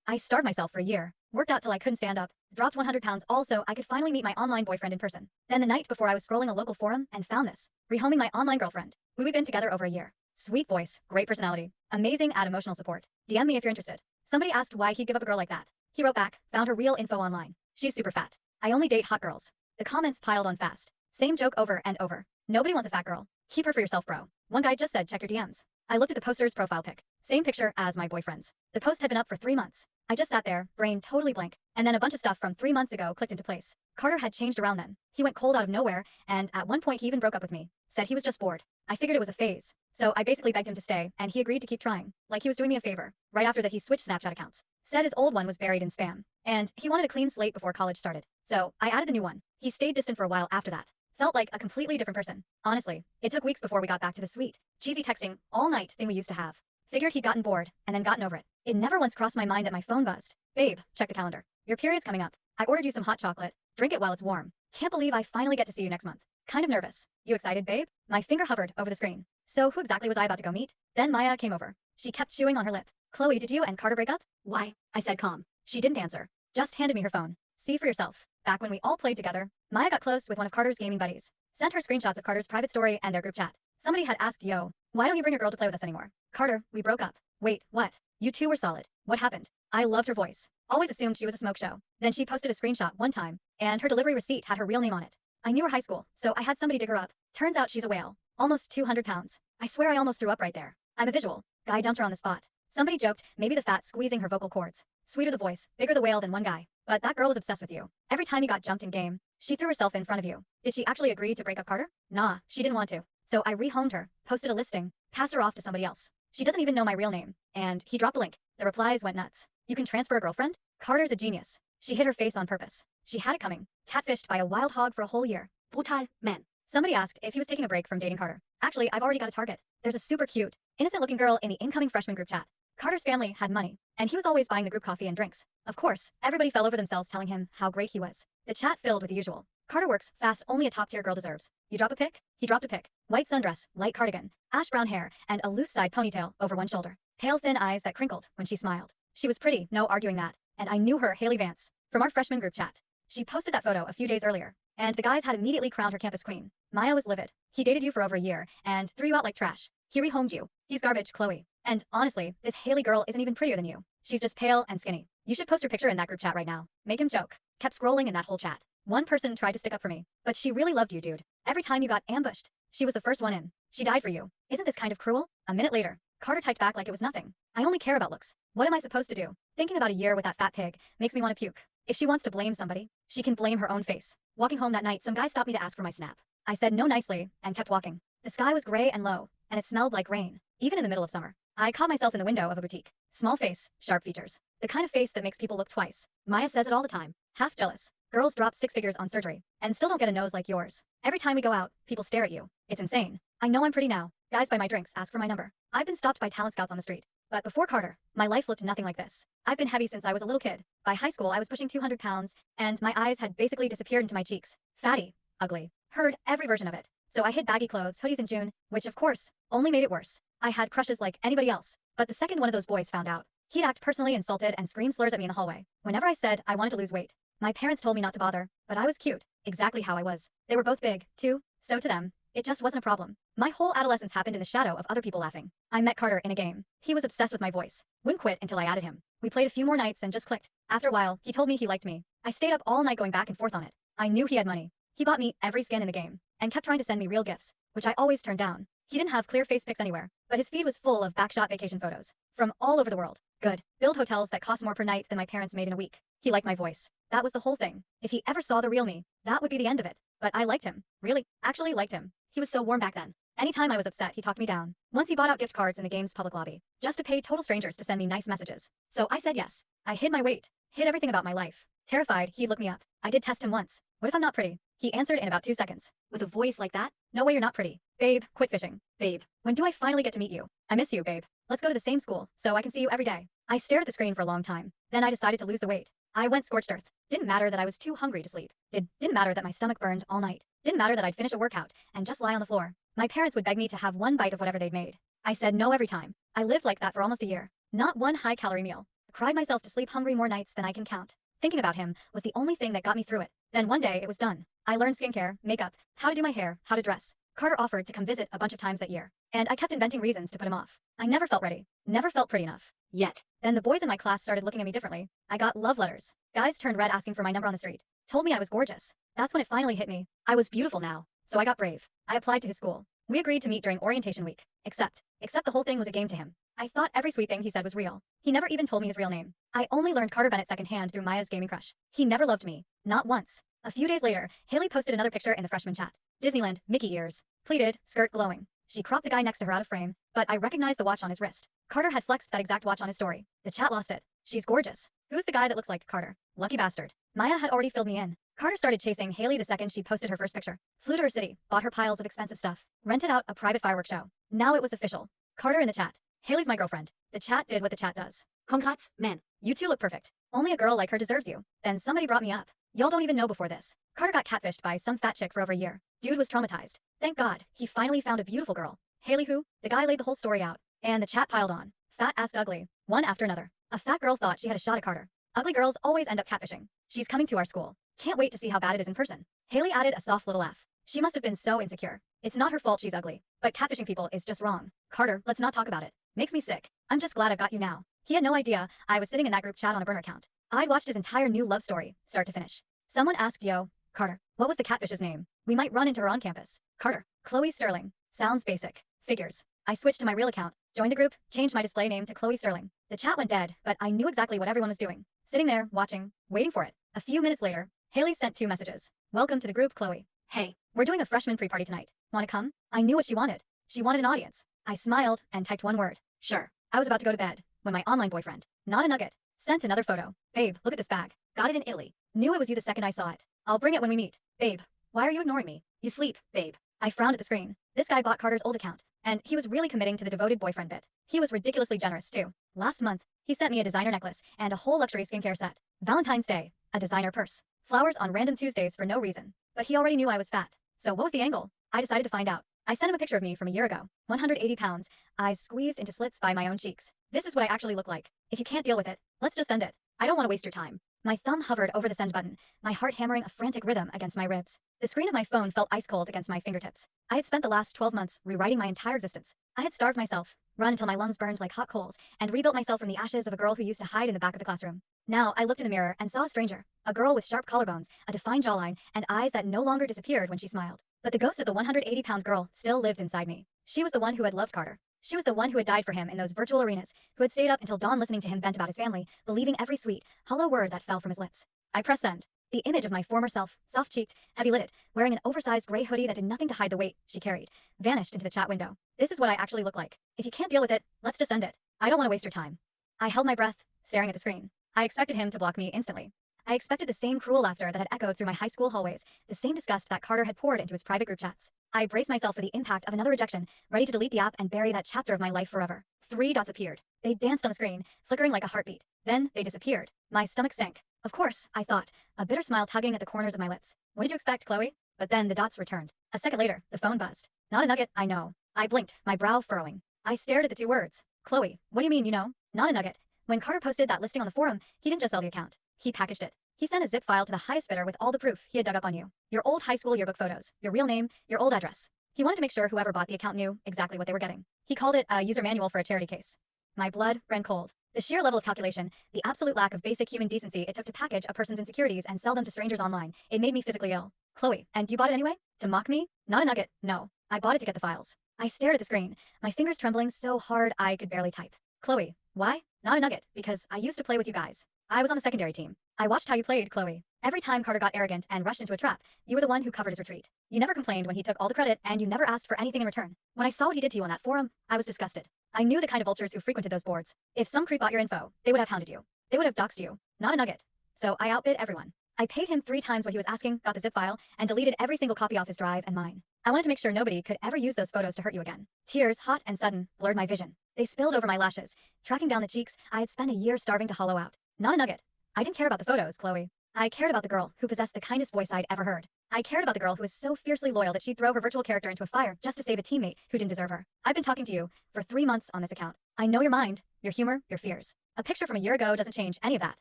I starved myself for a year, worked out till I couldn't stand up, dropped 100 pounds all so I could finally meet my online boyfriend in person. Then the night before I was scrolling a local forum and found this, rehoming my online girlfriend. We've been together over a year. Sweet voice, great personality, amazing at emotional support. DM me if you're interested. Somebody asked why he'd give up a girl like that. He wrote back, found her real info online. She's super fat. I only date hot girls. The comments piled on fast. Same joke over and over. Nobody wants a fat girl. Keep her for yourself, bro. One guy just said check your DMs. I looked at the poster's profile pic. Same picture as my boyfriend's. The post had been up for 3 months. I just sat there, brain totally blank, and then a bunch of stuff from 3 months ago clicked into place. Carter had changed around then. He went cold out of nowhere, and at one point he even broke up with me. Said he was just bored. I figured it was a phase. So I basically begged him to stay, and he agreed to keep trying. Like he was doing me a favor. Right after that he switched Snapchat accounts. Said his old one was buried in spam. And he wanted a clean slate before college started. So I added the new one. He stayed distant for a while after that. Felt like a completely different person. Honestly, it took weeks before we got back to the sweet, cheesy texting, all night thing we used to have. Figured he'd gotten bored, and then gotten over it. It never once crossed my mind that my phone buzzed. Babe, check the calendar. Your period's coming up. I ordered you some hot chocolate. Drink it while it's warm. Can't believe I finally get to see you next month. Kind of nervous. You excited, babe? My finger hovered over the screen. So who exactly was I about to go meet? Then Maya came over. She kept chewing on her lip. Chloe, did you and Carter break up? Why? I said calm. She didn't answer. Just handed me her phone. See for yourself. Back when we all played together, Maya got close with one of Carter's gaming buddies. Sent her screenshots of Carter's private story and their group chat. Somebody had asked, yo, why don't you bring your girl to play with us anymore? Carter, we broke up. Wait, what? You two were solid. What happened? I loved her voice. Always assumed she was a smoke show. Then she posted a screenshot one time, and her delivery receipt had her real name on it. I knew her high school, so I had somebody dig her up. Turns out she's a whale. Almost 200 pounds. I swear I almost threw up right there. I'm a visual. Guy dumped her on the spot. Somebody joked, maybe the fat squeezing her vocal cords. Sweeter the voice, bigger the whale than one guy. But that girl was obsessed with you. Every time you got jumped in game, she threw herself in front of you. Did she actually agree to break up Carter? Nah, she didn't want to. So I rehomed her, posted a listing, passed her off to somebody else. She doesn't even know my real name. And he dropped the link. The replies went nuts. You can transfer a girlfriend? Carter's a genius. She hit her face on purpose. She had it coming. Catfished by a wild hog for a whole year. Brutal man. Somebody asked if he was taking a break from dating Carter. Actually, I've already got a target. There's a super cute, innocent-looking girl in the incoming freshman group chat. Carter's family had money, and he was always buying the group coffee and drinks. Of course, everybody fell over themselves telling him how great he was. The chat filled with the usual. Carter works fast only a top-tier girl deserves. You drop a pic? He dropped a pic. White sundress, light cardigan, ash brown hair, and a loose side ponytail over one shoulder. Pale thin eyes that crinkled when she smiled. She was pretty, no arguing that. And I knew her, Haley Vance, from our freshman group chat. She posted that photo a few days earlier, and the guys had immediately crowned her campus queen. Maya was livid. He dated you for over a year, and threw you out like trash. He rehomed you. He's garbage, Chloe. And honestly, this Haley girl isn't even prettier than you. She's just pale and skinny. You should post her picture in that group chat right now. Make him joke. Kept scrolling in that whole chat. One person tried to stick up for me, but she really loved you, dude. Every time you got ambushed, she was the first one in. She died for you. Isn't this kind of cruel? A minute later, Carter typed back like it was nothing. I only care about looks. What am I supposed to do? Thinking about a year with that fat pig makes me want to puke. If she wants to blame somebody, she can blame her own face. Walking home that night, some guy stopped me to ask for my snap. I said no nicely and kept walking. The sky was gray and low, and it smelled like rain, even in the middle of summer. I caught myself in the window of a boutique. Small face, sharp features. The kind of face that makes people look twice. Maya says it all the time. Half jealous. Girls drop 6 figures on surgery and still don't get a nose like yours. Every time we go out, people stare at you. It's insane. I know I'm pretty now. Guys buy my drinks, ask for my number. I've been stopped by talent scouts on the street. But before Carter, my life looked nothing like this. I've been heavy since I was a little kid. By high school, I was pushing 200 pounds, and my eyes had basically disappeared into my cheeks. Fatty. Ugly. Heard every version of it. So I hid baggy clothes, hoodies in June, which of course, only made it worse. I had crushes like anybody else. But the second one of those boys found out, he'd act personally insulted and scream slurs at me in the hallway. Whenever I said I wanted to lose weight, my parents told me not to bother, but I was cute. Exactly how I was. They were both big, too, so to them, it just wasn't a problem. My whole adolescence happened in the shadow of other people laughing. I met Carter in a game. He was obsessed with my voice. Wouldn't quit until I added him. We played a few more nights and just clicked. After a while, he told me he liked me. I stayed up all night going back and forth on it. I knew he had money. He bought me every skin in the game, and kept trying to send me real gifts, which I always turned down. He didn't have clear face pics anywhere, but his feed was full of backshot vacation photos. From all over the world. Good. Build hotels that cost more per night than my parents made in a week. He liked my voice. That was the whole thing. If he ever saw the real me, that would be the end of it. But I liked him. Really, actually liked him. He was so warm back then. Anytime I was upset, he talked me down. Once he bought out gift cards in the game's public lobby, just to pay total strangers to send me nice messages. So I said yes. I hid my weight, hid everything about my life. Terrified, he'd look me up. I did test him once. What if I'm not pretty? He answered in about 2 seconds. With a voice like that? No way you're not pretty. Babe, quit fishing. Babe, when do I finally get to meet you? I miss you, babe. Let's go to the same school, so I can see you every day. I stared at the screen for a long time. Then I decided to lose the weight. I went scorched earth. Didn't matter that I was too hungry to sleep. Didn't matter that my stomach burned all night. Didn't matter that I'd finish a workout and just lie on the floor. My parents would beg me to have one bite of whatever they'd made. I said no every time. I lived like that for almost a year. Not one high-calorie meal. cried myself to sleep hungry more nights than I can count. Thinking about him was the only thing that got me through it. Then one day it was done. I learned skincare, makeup, how to do my hair, how to dress. Carter offered to come visit a bunch of times that year, and I kept inventing reasons to put him off. I never felt ready, never felt pretty enough. Yet. Then the boys in my class started looking at me differently. I got love letters. Guys turned red asking for my number on the street. Told me I was gorgeous. That's when it finally hit me. I was beautiful now. So I got brave. I applied to his school. We agreed to meet during orientation week. Except the whole thing was a game to him. I thought every sweet thing he said was real. He never even told me his real name. I only learned Carter Bennett secondhand through Maya's gaming crush. He never loved me. Not once. A few days later, Haley posted another picture in the freshman chat. Disneyland, Mickey ears. Pleated, skirt glowing. She cropped the guy next to her out of frame, but I recognized the watch on his wrist. Carter had flexed that exact watch on his story. The chat lost it. She's gorgeous. Who's the guy that looks like Carter? Lucky bastard. Maya had already filled me in. Carter started chasing Haley the second she posted her first picture. Flew to her city, bought her piles of expensive stuff, rented out a private fireworks show. Now it was official. Carter in the chat. Haley's my girlfriend. The chat did what the chat does. Congrats, man. You two look perfect. Only a girl like her deserves you. Then somebody brought me up. Y'all don't even know before this. Carter got catfished by some fat chick for over a year. Dude was traumatized. Thank God, he finally found a beautiful girl. Haley who? The guy laid the whole story out. And the chat piled on. Fat asked ugly. One after another. A fat girl thought she had a shot at Carter. Ugly girls always end up catfishing. She's coming to our school. Can't wait to see how bad it is in person. Haley added a soft little laugh. She must have been so insecure. It's not her fault she's ugly. But catfishing people is just wrong. Carter, let's not talk about it. Makes me sick. I'm just glad I've got you now. He had no idea I was sitting in that group chat on a burner account. I'd watched his entire new love story, start to finish. Someone asked yo, Carter, what was the catfish's name? We might run into her on campus. Carter, Chloe Sterling. Sounds basic. Figures. I switched to my real account, joined the group, changed my display name to Chloe Sterling. The chat went dead, but I knew exactly what everyone was doing. Sitting there, watching, waiting for it. A few minutes later, Haley sent 2 messages. Welcome to the group, Chloe. Hey, we're doing a freshman pre-party tonight. Wanna come? I knew what she wanted. She wanted an audience. I smiled and typed one word. Sure. I was about to go to bed when my online boyfriend, not a nugget, sent another photo. Babe, look at this bag. Got it in Italy. Knew it was you the second I saw it. I'll bring it when we meet. Babe, why are you ignoring me? You sleep, babe. I frowned at the screen. This guy bought Carter's old account, and he was really committing to the devoted boyfriend bit. He was ridiculously generous, too. Last month, he sent me a designer necklace and a whole luxury skincare set. Valentine's Day, a designer purse. Flowers on random Tuesdays for no reason. But he already knew I was fat. So what was the angle? I decided to find out. I sent him a picture of me from a year ago. 180 pounds, eyes squeezed into slits by my own cheeks. This is what I actually look like. If you can't deal with it, let's just end it. I don't want to waste your time. My thumb hovered over the send button, my heart hammering a frantic rhythm against my ribs. The screen of my phone felt ice cold against my fingertips. I had spent the last 12 months rewriting my entire existence. I had starved myself, run until my lungs burned like hot coals, and rebuilt myself from the ashes of a girl who used to hide in the back of the classroom. Now I looked in the mirror and saw a stranger, a girl with sharp collarbones, a defined jawline, and eyes that no longer disappeared when she smiled. But the ghost of the 180-pound girl still lived inside me. She was the one who had loved Carter. She was the one who had died for him in those virtual arenas, who had stayed up until dawn listening to him vent about his family, believing every sweet, hollow word that fell from his lips. I pressed send. The image of my former self, soft-cheeked, heavy-lidded, wearing an oversized gray hoodie that did nothing to hide the weight she carried, vanished into the chat window. This is what I actually look like. If you can't deal with it, let's just end it. I don't want to waste your time. I held my breath, staring at the screen. I expected him to block me instantly. I expected the same cruel laughter that had echoed through my high school hallways, the same disgust that Carter had poured into his private group chats. I braced myself for the impact of another rejection, ready to delete the app and bury that chapter of my life forever. 3 dots appeared. They danced on the screen, flickering like a heartbeat. Then they disappeared. My stomach sank. Of course, I thought, a bitter smile tugging at the corners of my lips. What did you expect, Chloe? But then the dots returned. A second later, the phone buzzed. Not a nugget, I know. I blinked, my brow furrowing. I stared at the 2 words. Chloe, what do you mean, you know? Not a nugget. When Carter posted that listing on the forum, he didn't just sell the account. He packaged it. He sent a zip file to the highest bidder with all the proof he had dug up on you. Your old high school yearbook photos, your real name, your old address. He wanted to make sure whoever bought the account knew exactly what they were getting. He called it a user manual for a charity case. My blood ran cold. The sheer level of calculation, the absolute lack of basic human decency it took to package a person's insecurities and sell them to strangers online, it made me physically ill. Chloe, and you bought it anyway? To mock me? Not a nugget, no. I bought it to get the files. I stared at the screen, my fingers trembling so hard I could barely type. Chloe, why? Not a nugget, because I used to play with you guys. I was on the secondary team. I watched how you played, Chloe. Every time Carter got arrogant and rushed into a trap, you were the one who covered his retreat. You never complained when he took all the credit, and you never asked for anything in return. When I saw what he did to you on that forum, I was disgusted. I knew the kind of vultures who frequented those boards. If some creep got your info, they would have hounded you. They would have doxed you. Not a nugget. So I outbid everyone. I paid him 3 times what he was asking, got the zip file, and deleted every single copy off his drive and mine. I wanted to make sure nobody could ever use those photos to hurt you again. Tears, hot and sudden, blurred my vision. They spilled over my lashes, tracking down the cheeks I had spent a year starving to hollow out. Not a nugget. I didn't care about the photos, Chloe. I cared about the girl who possessed the kindest voice I'd ever heard. I cared about the girl who was so fiercely loyal that she'd throw her virtual character into a fire just to save a teammate who didn't deserve her. I've been talking to you for 3 months on this account. I know your mind, your humor, your fears. A picture from a year ago doesn't change any of that.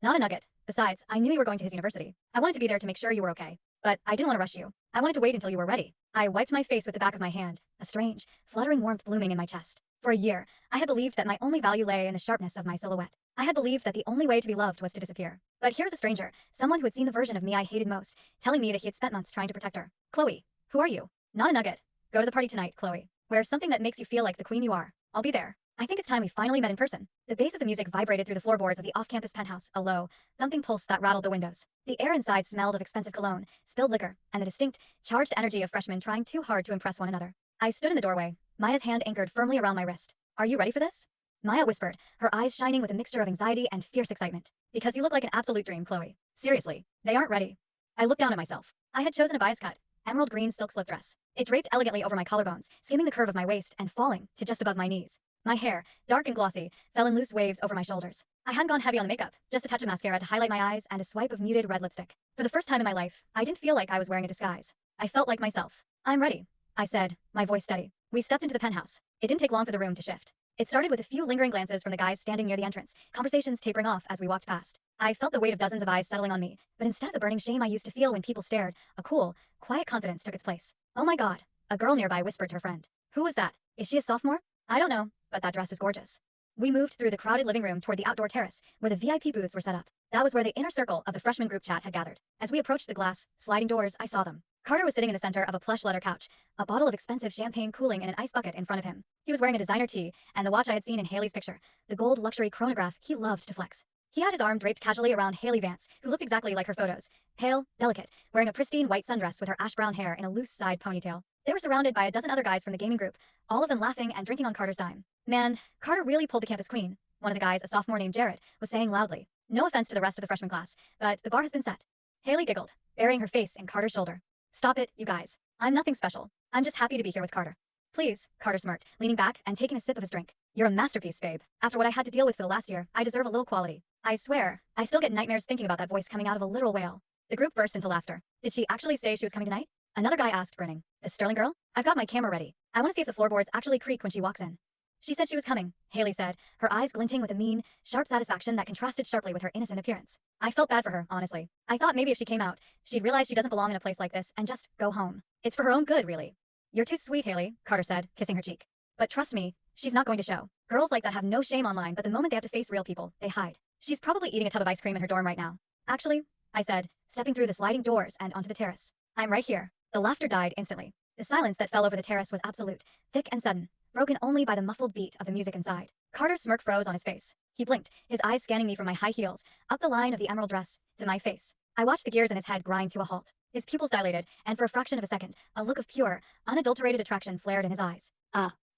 Not a nugget. Besides, I knew you were going to his university. I wanted to be there to make sure you were okay. But I didn't want to rush you. I wanted to wait until you were ready. I wiped my face with the back of my hand, a strange, fluttering warmth blooming in my chest. For a year, I had believed that my only value lay in the sharpness of my silhouette. I had believed that the only way to be loved was to disappear. But here's a stranger, someone who had seen the version of me I hated most, telling me that he had spent months trying to protect her. Chloe, who are you? Not a nugget. Go to the party tonight, Chloe. Wear something that makes you feel like the queen you are. I'll be there. I think it's time we finally met in person. The bass of the music vibrated through the floorboards of the off-campus penthouse, a low, thumping pulse that rattled the windows. The air inside smelled of expensive cologne, spilled liquor, and the distinct, charged energy of freshmen trying too hard to impress one another. I stood in the doorway, Maya's hand anchored firmly around my wrist. Are you ready for this? Maya whispered, her eyes shining with a mixture of anxiety and fierce excitement. Because you look like an absolute dream, Chloe. Seriously, they aren't ready. I looked down at myself. I had chosen a bias cut, emerald green silk slip dress. It draped elegantly over my collarbones, skimming the curve of my waist and falling to just above my knees. My hair, dark and glossy, fell in loose waves over my shoulders. I hadn't gone heavy on the makeup, just a touch of mascara to highlight my eyes and a swipe of muted red lipstick. For the first time in my life, I didn't feel like I was wearing a disguise. I felt like myself. I'm ready, I said, my voice steady. We stepped into the penthouse. It didn't take long for the room to shift. It started with a few lingering glances from the guys standing near the entrance, conversations tapering off as we walked past. I felt the weight of dozens of eyes settling on me, but instead of the burning shame I used to feel when people stared, a cool, quiet confidence took its place. Oh my god, a girl nearby whispered to her friend. Who was that? Is she a sophomore? I don't know, but that dress is gorgeous. We moved through the crowded living room toward the outdoor terrace, where the VIP booths were set up. That was where the inner circle of the freshman group chat had gathered. As we approached the glass, sliding doors, I saw them. Carter was sitting in the center of a plush leather couch, a bottle of expensive champagne cooling in an ice bucket in front of him. He was wearing a designer tee, and the watch I had seen in Haley's picture, the gold luxury chronograph he loved to flex. He had his arm draped casually around Haley Vance, who looked exactly like her photos, pale, delicate, wearing a pristine white sundress with her ash brown hair in a loose side ponytail. They were surrounded by a dozen other guys from the gaming group, all of them laughing and drinking on Carter's dime. Man, Carter really pulled the campus queen. One of the guys, a sophomore named Jared, was saying loudly. No offense to the rest of the freshman class, but the bar has been set. Haley giggled, burying her face in Carter's shoulder. Stop it, you guys. I'm nothing special. I'm just happy to be here with Carter. Please, Carter smirked, leaning back and taking a sip of his drink. You're a masterpiece, babe. After what I had to deal with for the last year, I deserve a little quality. I swear, I still get nightmares thinking about that voice coming out of a literal whale. The group burst into laughter. Did she actually say she was coming tonight? Another guy asked, grinning. The Sterling girl? I've got my camera ready. I want to see if the floorboards actually creak when she walks in. She said she was coming, Haley said, her eyes glinting with a mean, sharp satisfaction that contrasted sharply with her innocent appearance. I felt bad for her, honestly. I thought maybe if she came out, she'd realize she doesn't belong in a place like this and just go home. It's for her own good, really. You're too sweet, Haley, Carter said, kissing her cheek. But trust me, she's not going to show. Girls like that have no shame online, but the moment they have to face real people, they hide. She's probably eating a tub of ice cream in her dorm right now. Actually, I said, stepping through the sliding doors and onto the terrace. I'm right here. The laughter died instantly. The silence that fell over the terrace was absolute, thick and sudden, broken only by the muffled beat of the music inside. Carter's smirk froze on his face. He blinked, his eyes scanning me from my high heels, up the line of the emerald dress, to my face. I watched the gears in his head grind to a halt. His pupils dilated, and for a fraction of a second, a look of pure, unadulterated attraction flared in his eyes.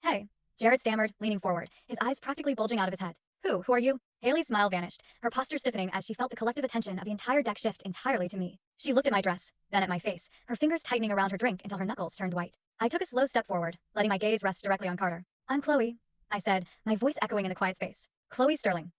Hey, Jared stammered, leaning forward, his eyes practically bulging out of his head. Who are you? Haley's smile vanished, her posture stiffening as she felt the collective attention of the entire deck shift entirely to me. She looked at my dress, then at my face, her fingers tightening around her drink until her knuckles turned white. I took a slow step forward, letting my gaze rest directly on Carter. I'm Chloe, I said, my voice echoing in the quiet space. Chloe Sterling.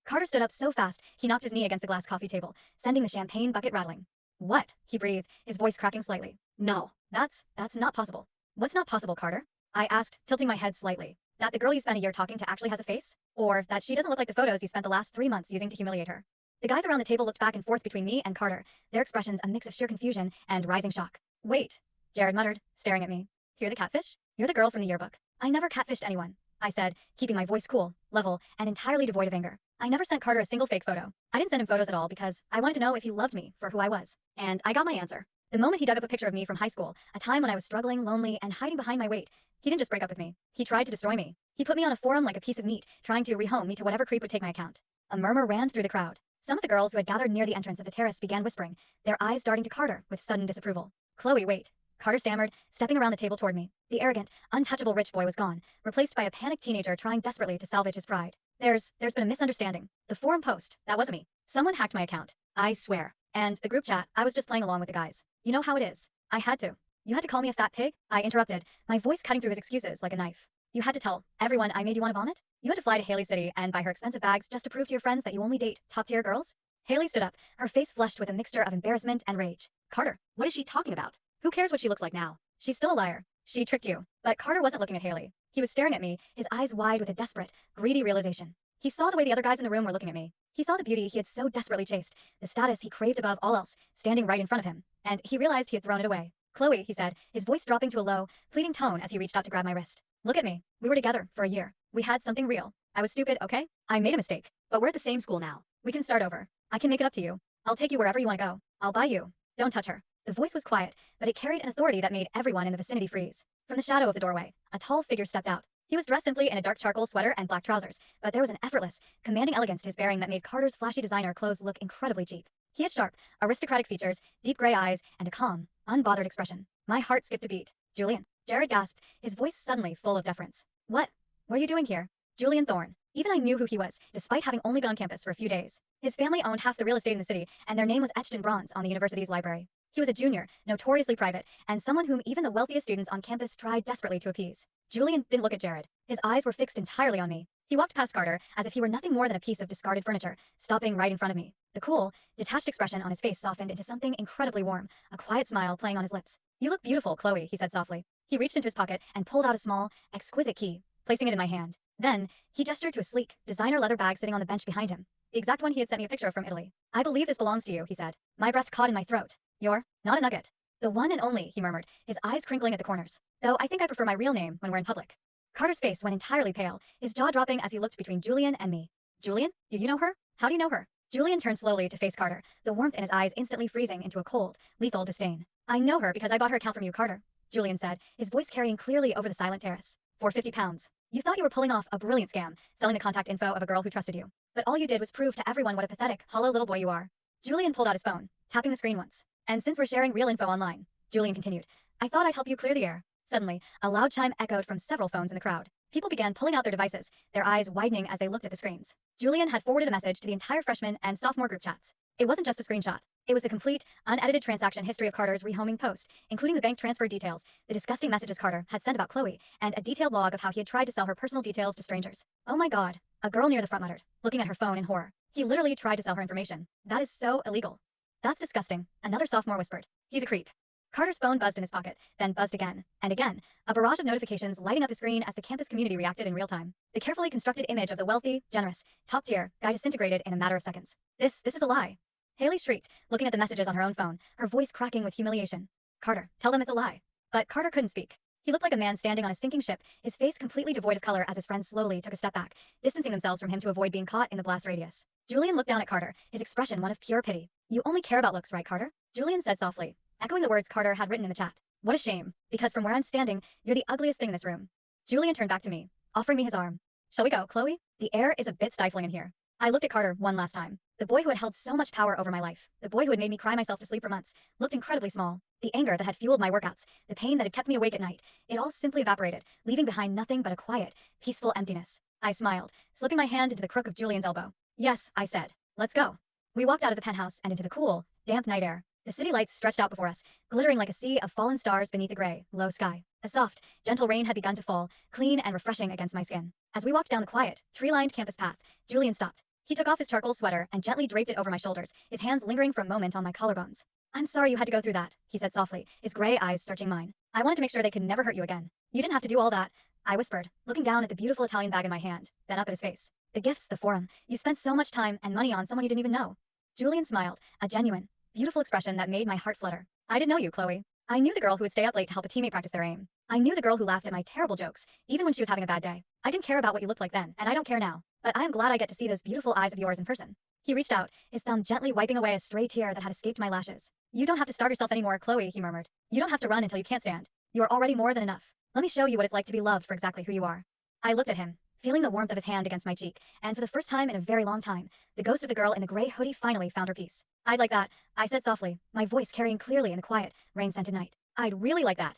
Carter stood up so fast, he knocked his knee against the glass coffee table, sending the champagne bucket rattling. What? He breathed, his voice cracking slightly. No, that's not possible. What's not possible, Carter? I asked, tilting my head slightly. That the girl you spent a year talking to actually has a face? Or that she doesn't look like the photos you spent the last 3 months using to humiliate her? The guys around the table looked back and forth between me and Carter, their expressions a mix of sheer confusion and rising shock. Wait, Jared muttered, staring at me. You're the catfish? You're the girl from the yearbook. I never catfished anyone, I said, keeping my voice cool, level, and entirely devoid of anger. I never sent Carter a single fake photo. I didn't send him photos at all because I wanted to know if he loved me for who I was. And I got my answer. The moment he dug up a picture of me from high school, a time when I was struggling, lonely, and hiding behind my weight, he didn't just break up with me. He tried to destroy me. He put me on a forum like a piece of meat, trying to rehome me to whatever creep would take my account. A murmur ran through the crowd. Some of the girls who had gathered near the entrance of the terrace began whispering, their eyes darting to Carter with sudden disapproval. Chloe, wait. Carter stammered, stepping around the table toward me. The arrogant, untouchable rich boy was gone, replaced by a panicked teenager trying desperately to salvage his pride. There's been a misunderstanding. The forum post, that wasn't me. Someone hacked my account. I swear. And the group chat, I was just playing along with the guys. You know how it is. I had to. You had to call me a fat pig? I interrupted, my voice cutting through his excuses like a knife. You had to tell everyone I made you want to vomit? You had to fly to Haley City and buy her expensive bags just to prove to your friends that you only date top-tier girls? Haley stood up, her face flushed with a mixture of embarrassment and rage. Carter, what is she talking about? Who cares what she looks like now? She's still a liar. She tricked you. But Carter wasn't looking at Haley. He He was staring at me, his eyes wide with a desperate, greedy realization. He saw the way the other guys in the room were looking at me. He saw the beauty he had so desperately chased, the status he craved above all else, standing right in front of him, and he realized he had thrown it away. Chloe, he said, his voice dropping to a low, pleading tone as he reached out to grab my wrist. Look at me. We were together for a year. We had something real. I was stupid, okay? I made a mistake. But we're at the same school now. We can start over. I can make it up to you. I'll take you wherever you want to go. I'll buy you. Don't touch her. The voice was quiet, but it carried an authority that made everyone in the vicinity freeze. From the shadow of the doorway, a tall figure stepped out. He was dressed simply in a dark charcoal sweater and black trousers, but there was an effortless, commanding elegance to his bearing that made Carter's flashy designer clothes look incredibly cheap. He had sharp, aristocratic features, deep gray eyes, and a calm, unbothered expression. My heart skipped a beat. Julian. Jared gasped, his voice suddenly full of deference. What are you doing here? Julian Thorne. Even I knew who he was, despite having only been on campus for a few days. His family owned half the real estate in the city, and their name was etched in bronze on the university's library. He was a junior, notoriously private, and someone whom even the wealthiest students on campus tried desperately to appease. Julian didn't look at Jared. His eyes were fixed entirely on me. He walked past Carter as if he were nothing more than a piece of discarded furniture, stopping right in front of me. The cool, detached expression on his face softened into something incredibly warm, a quiet smile playing on his lips. You look beautiful, Chloe, he said softly. He reached into his pocket and pulled out a small, exquisite key, placing it in my hand. Then, he gestured to a sleek, designer leather bag sitting on the bench behind him, the exact one he had sent me a picture of from Italy. I believe this belongs to you, he said. My breath caught in my throat. You're not a nugget. The one and only, he murmured, his eyes crinkling at the corners. Though I think I prefer my real name when we're in public. Carter's face went entirely pale, his jaw dropping as he looked between Julian and me. Julian? You know her? How do you know her? Julian turned slowly to face Carter, the warmth in his eyes instantly freezing into a cold, lethal disdain. I know her because I bought her account from you, Carter, Julian said, his voice carrying clearly over the silent terrace. For 50 pounds. You thought you were pulling off a brilliant scam, selling the contact info of a girl who trusted you. But all you did was prove to everyone what a pathetic, hollow little boy you are. Julian pulled out his phone, tapping the screen once. And since we're sharing real info online, Julian continued, I thought I'd help you clear the air. Suddenly, a loud chime echoed from several phones in the crowd. People began pulling out their devices, their eyes widening as they looked at the screens. Julian had forwarded a message to the entire freshman and sophomore group chats. It wasn't just a screenshot. It was the complete, unedited transaction history of Carter's rehoming post, including the bank transfer details, the disgusting messages Carter had sent about Chloe, and a detailed log of how he had tried to sell her personal details to strangers. Oh my god, a girl near the front muttered, looking at her phone in horror. He literally tried to sell her information. That is so illegal. That's disgusting, another sophomore whispered. He's a creep. Carter's phone buzzed in his pocket, then buzzed again, and again, a barrage of notifications lighting up the screen as the campus community reacted in real time. The carefully constructed image of the wealthy, generous, top-tier guy disintegrated in a matter of seconds. This is a lie. Haley shrieked, looking at the messages on her own phone, her voice cracking with humiliation. Carter, tell them it's a lie. But Carter couldn't speak. He looked like a man standing on a sinking ship, his face completely devoid of color as his friends slowly took a step back, distancing themselves from him to avoid being caught in the blast radius. Julian looked down at Carter, his expression one of pure pity. You only care about looks, right, Carter? Julian said softly, echoing the words Carter had written in the chat. What a shame, because from where I'm standing, you're the ugliest thing in this room. Julian turned back to me, offering me his arm. Shall we go, Chloe? The air is a bit stifling in here. I looked at Carter one last time. The boy who had held so much power over my life, the boy who had made me cry myself to sleep for months, looked incredibly small. The anger that had fueled my workouts, the pain that had kept me awake at night, it all simply evaporated, leaving behind nothing but a quiet, peaceful emptiness. I smiled, slipping my hand into the crook of Julian's elbow. Yes, I said. Let's go. We walked out of the penthouse and into the cool, damp night air. The city lights stretched out before us, glittering like a sea of fallen stars beneath the gray, low sky. A soft, gentle rain had begun to fall, clean and refreshing against my skin. As we walked down the quiet, tree-lined campus path, Julian stopped. He took off his charcoal sweater and gently draped it over my shoulders, his hands lingering for a moment on my collarbones. I'm sorry you had to go through that, he said softly, his gray eyes searching mine. I wanted to make sure they could never hurt you again. You didn't have to do all that, I whispered, looking down at the beautiful Italian bag in my hand, then up at his face. The gifts, the forum, you spent so much time and money on someone you didn't even know. Julian smiled, a genuine, beautiful expression that made my heart flutter. I didn't know you, Chloe. I knew the girl who would stay up late to help a teammate practice their aim. I knew the girl who laughed at my terrible jokes, even when she was having a bad day. I didn't care about what you looked like then, and I don't care now. But I am glad I get to see those beautiful eyes of yours in person. He reached out, his thumb gently wiping away a stray tear that had escaped my lashes. You don't have to starve yourself anymore, Chloe, he murmured. You don't have to run until you can't stand. You are already more than enough. Let me show you what it's like to be loved for exactly who you are. I looked at him, feeling the warmth of his hand against my cheek, and for the first time in a very long time, the ghost of the girl in the gray hoodie finally found her peace. I'd like that, I said softly, my voice carrying clearly in the quiet, rain-scented night. I'd really like that.